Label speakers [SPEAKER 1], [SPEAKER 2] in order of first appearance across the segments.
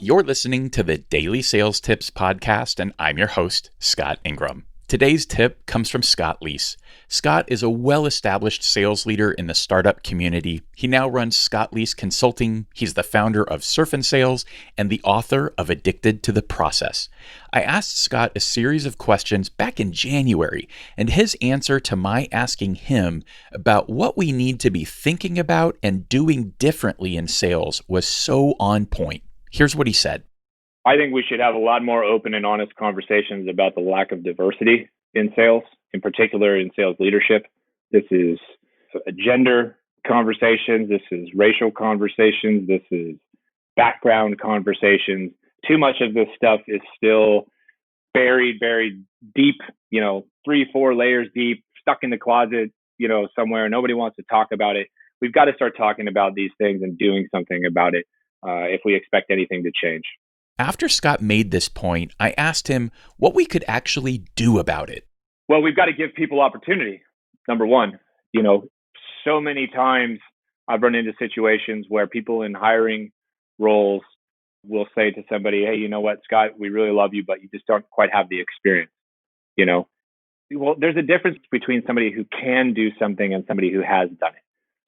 [SPEAKER 1] You're listening to the Daily Sales Tips podcast, and I'm your host, Scott Ingram. Today's tip comes from Scott Leese. Scott is a well-established sales leader in the startup community. He now runs Scott Leese Consulting. He's the founder of Surf and Sales and the author of Addicted to the Process. I asked Scott a series of questions back in January, and his answer to my asking him about what we need to be thinking about and doing differently in sales was so on point. Here's what he said.
[SPEAKER 2] I think we should have a lot more open and honest conversations about the lack of diversity in sales, in particular in sales leadership. This is gender conversations. This is racial conversations. This is background conversations. Too much of this stuff is still buried deep, 3-4 layers deep, stuck in the closet, somewhere. Nobody wants to talk about it. We've got to start talking about these things and doing something about it if we expect anything to change.
[SPEAKER 1] After Scott made this point, I asked him what we could actually do about it.
[SPEAKER 2] Well, we've got to give people opportunity. Number one, so many times I've run into situations where people in hiring roles will say to somebody, hey, you know what, Scott, we really love you, but you just don't quite have the experience. Well, there's a difference between somebody who can do something and somebody who has done it.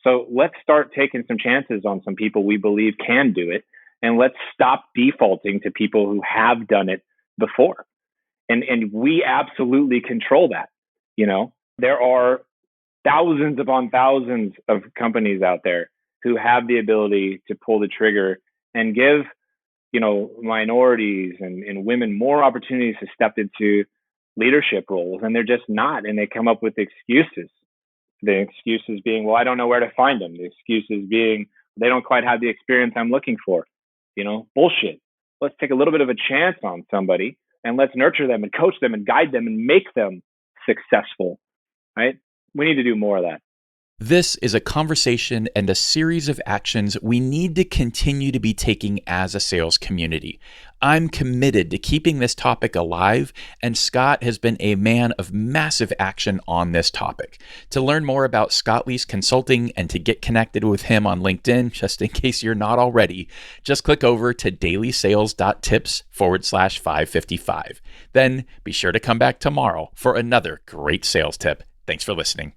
[SPEAKER 2] So let's start taking some chances on some people we believe can do it. And let's stop defaulting to people who have done it before. And we absolutely control that. There are thousands upon thousands of companies out there who have the ability to pull the trigger and give, minorities and women more opportunities to step into leadership roles. And they're just not. And they come up with excuses. The excuses being, well, I don't know where to find them. The excuses being, they don't quite have the experience I'm looking for. Bullshit. Let's take a little bit of a chance on somebody and let's nurture them and coach them and guide them and make them successful, right? We need to do more of that.
[SPEAKER 1] This is a conversation and a series of actions we need to continue to be taking as a sales community. I'm committed to keeping this topic alive, and Scott has been a man of massive action on this topic. To learn more about Scott Leese Consulting and to get connected with him on LinkedIn, just in case you're not already, just click over to DailySales.Tips/555. Then be sure to come back tomorrow for another great sales tip. Thanks for listening.